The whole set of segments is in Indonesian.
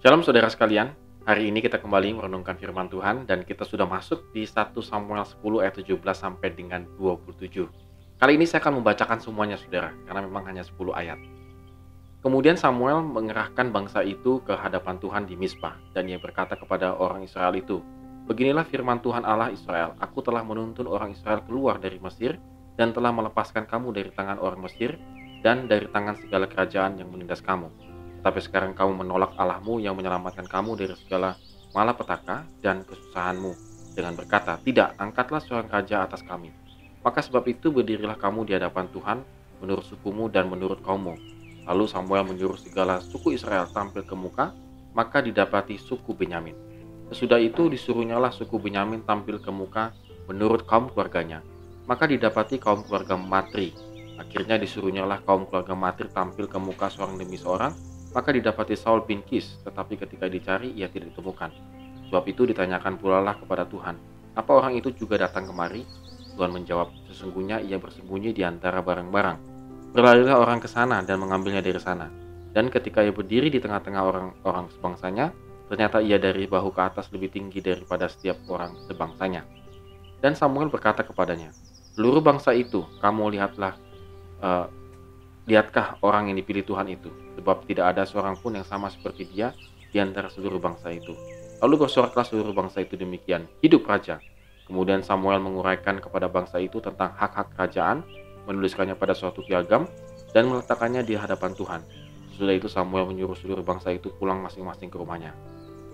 Shalom saudara sekalian, hari ini kita kembali merenungkan firman Tuhan dan kita sudah masuk di 1 Samuel 10 ayat 17 sampai dengan 27. Kali ini saya akan membacakan semuanya saudara, karena memang hanya 10 ayat. Kemudian Samuel mengerahkan bangsa itu ke hadapan Tuhan di Mizpah, dan ia berkata kepada orang Israel itu, "Beginilah firman Tuhan Allah Israel, aku telah menuntun orang Israel keluar dari Mesir, dan telah melepaskan kamu dari tangan orang Mesir, dan dari tangan segala kerajaan yang menindas kamu. Tapi sekarang kamu menolak Allahmu yang menyelamatkan kamu dari segala malapetaka dan kesusahanmu, dengan berkata, 'Tidak, angkatlah seorang raja atas kami.' Maka sebab itu berdirilah kamu di hadapan Tuhan menurut sukumu dan menurut kaummu." Lalu Samuel menyuruh segala suku Israel tampil ke muka, maka didapati suku Benyamin. Sesudah itu disuruhnyalah suku Benyamin tampil ke muka menurut kaum keluarganya, maka didapati kaum keluarga Matri. Akhirnya disuruhnyalah kaum keluarga Matri tampil ke muka seorang demi seorang, maka didapati Saul bin Kis, tetapi ketika dicari ia tidak ditemukan. Sebab itu ditanyakan pula lah kepada Tuhan, "Apa orang itu juga datang kemari?" Tuhan menjawab, "Sesungguhnya ia bersembunyi di antara barang-barang. Berlarilah orang ke sana dan mengambilnya dari sana." Dan ketika ia berdiri di tengah-tengah orang-orang sebangsanya, ternyata ia dari bahu ke atas lebih tinggi daripada setiap orang sebangsanya. Dan Samuel berkata kepadanya, "Seluruh bangsa itu, kamu eh, lihatkah orang yang dipilih Tuhan itu? Sebab tidak ada seorang pun yang sama seperti dia di antara seluruh bangsa itu." Lalu bersoraklah seluruh bangsa itu demikian, "Hidup raja!" Kemudian Samuel menguraikan kepada bangsa itu tentang hak-hak kerajaan, menuliskannya pada suatu piagam, dan meletakkannya di hadapan Tuhan. Sesudah itu Samuel menyuruh seluruh bangsa itu pulang masing-masing ke rumahnya.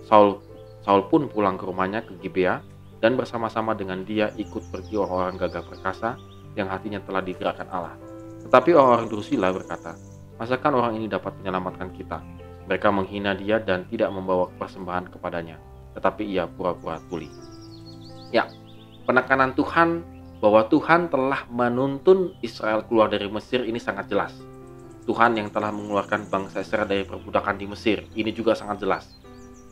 Saul pun pulang ke rumahnya ke Gibea, dan bersama-sama dengan dia ikut pergi orang-orang gagah perkasa yang hatinya telah digerakkan Allah. Tetapi orang-orang Drusilla berkata, "Masakan orang ini dapat menyelamatkan kita?" Mereka menghina dia dan tidak membawa persembahan kepadanya, tetapi ia pura-pura tuli. Ya, penekanan Tuhan bahwa Tuhan telah menuntun Israel keluar dari Mesir ini sangat jelas. Tuhan yang telah mengeluarkan bangsa Israel dari perbudakan di Mesir, ini juga sangat jelas.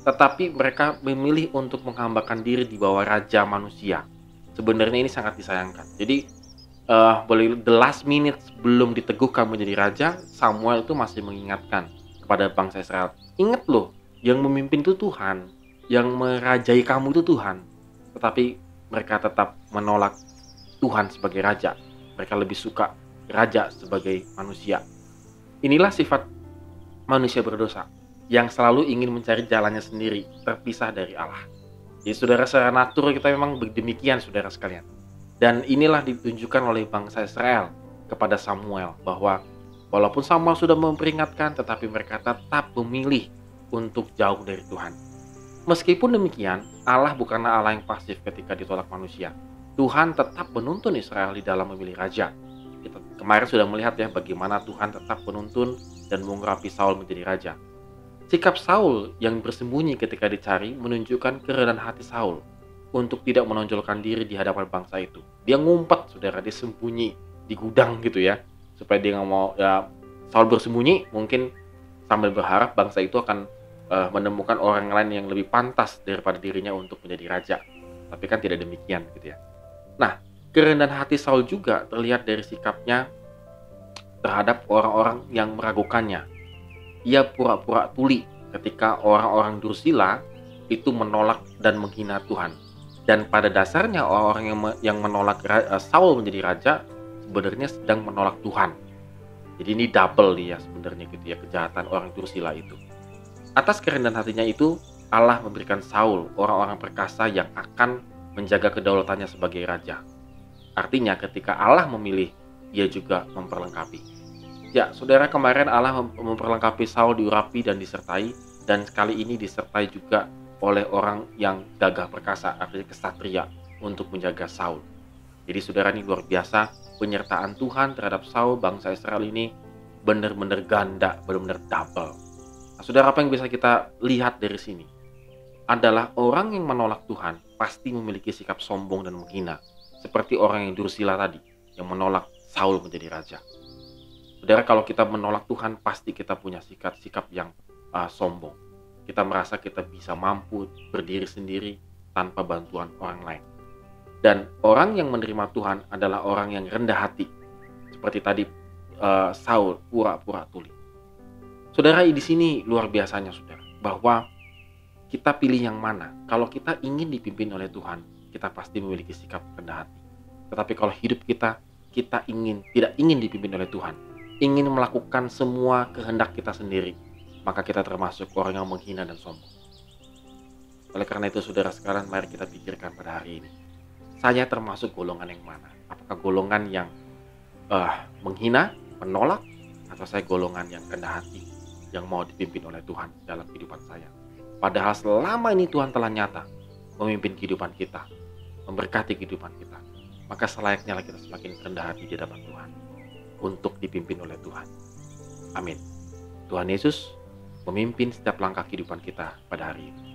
Tetapi mereka memilih untuk menghambakan diri di bawah raja manusia. Sebenarnya ini sangat disayangkan. Jadi boleh the last minute sebelum diteguhkan menjadi raja, Samuel itu masih mengingatkan kepada bangsa Israel, "Ingat loh, yang memimpin itu Tuhan, yang merajai kamu itu Tuhan." Tetapi mereka tetap menolak Tuhan sebagai raja. Mereka lebih suka raja sebagai manusia. Inilah sifat manusia berdosa, yang selalu ingin mencari jalannya sendiri, terpisah dari Allah. Jadi saudara, secara natur kita memang demikian saudara sekalian. Dan inilah ditunjukkan oleh bangsa Israel kepada Samuel, bahwa walaupun Samuel sudah memperingatkan, tetapi mereka tetap memilih untuk jauh dari Tuhan. Meskipun demikian, Allah bukanlah Allah yang pasif ketika ditolak manusia. Tuhan tetap menuntun Israel di dalam memilih raja. Kita kemarin sudah melihat ya bagaimana Tuhan tetap menuntun dan mengurapi Saul menjadi raja. Sikap Saul yang bersembunyi ketika dicari menunjukkan kerendahan hati Saul untuk tidak menonjolkan diri di hadapan bangsa itu. Dia ngumpet saudara, dia sembunyi di gudang gitu ya, supaya dia nggak mau ya. Saul bersembunyi mungkin sambil berharap bangsa itu akan menemukan orang lain yang lebih pantas daripada dirinya untuk menjadi raja. Tapi kan tidak demikian gitu ya. Nah, kerendahan hati Saul juga terlihat dari sikapnya terhadap orang-orang yang meragukannya. Ia pura-pura tuli ketika orang-orang Drusilla itu menolak dan menghina Tuhan. Dan pada dasarnya orang-orang yang menolak Saul menjadi raja sebenarnya sedang menolak Tuhan. Jadi ini double dia sebenarnya gitu ya, kejahatan orang Drusilla itu. Atas kerendahan hatinya itu, Allah memberikan Saul orang-orang perkasa yang akan menjaga kedaulatannya sebagai raja. Artinya ketika Allah memilih, ia juga memperlengkapi. Ya, saudara, kemarin Allah memperlengkapi Saul, diurapi dan disertai, dan kali ini disertai juga oleh orang yang gagah perkasa, artinya kesatria, untuk menjaga Saul. Jadi saudara, ini luar biasa, penyertaan Tuhan terhadap Saul, bangsa Israel ini benar-benar ganda, benar-benar double. Nah, saudara, apa yang bisa kita lihat dari sini adalah orang yang menolak Tuhan pasti memiliki sikap sombong dan menghina, seperti orang yang Drusilla tadi, yang menolak Saul menjadi raja. Saudara, kalau kita menolak Tuhan, pasti kita punya sikap yang sombong. Kita merasa kita bisa mampu berdiri sendiri tanpa bantuan orang lain. Dan orang yang menerima Tuhan adalah orang yang rendah hati. Seperti tadi Saul pura-pura tuli. Saudara, di sini luar biasanya saudara, bahwa kita pilih yang mana. Kalau kita ingin dipimpin oleh Tuhan, kita pasti memiliki sikap rendah hati. Tetapi kalau hidup kita tidak ingin dipimpin oleh Tuhan, ingin melakukan semua kehendak kita sendiri, maka kita termasuk orang yang menghina dan sombong. Oleh karena itu, saudara sekalian, mari kita pikirkan pada hari ini. Saya termasuk golongan yang mana? Apakah golongan yang menghina, menolak, atau saya golongan yang rendah hati, yang mau dipimpin oleh Tuhan dalam kehidupan saya? Padahal selama ini Tuhan telah nyata memimpin kehidupan kita, memberkati kehidupan kita, maka selayaknya kita semakin rendah hati di hadapan Tuhan untuk dipimpin oleh Tuhan. Amin. Tuhan Yesus memimpin setiap langkah kehidupan kita pada hari ini.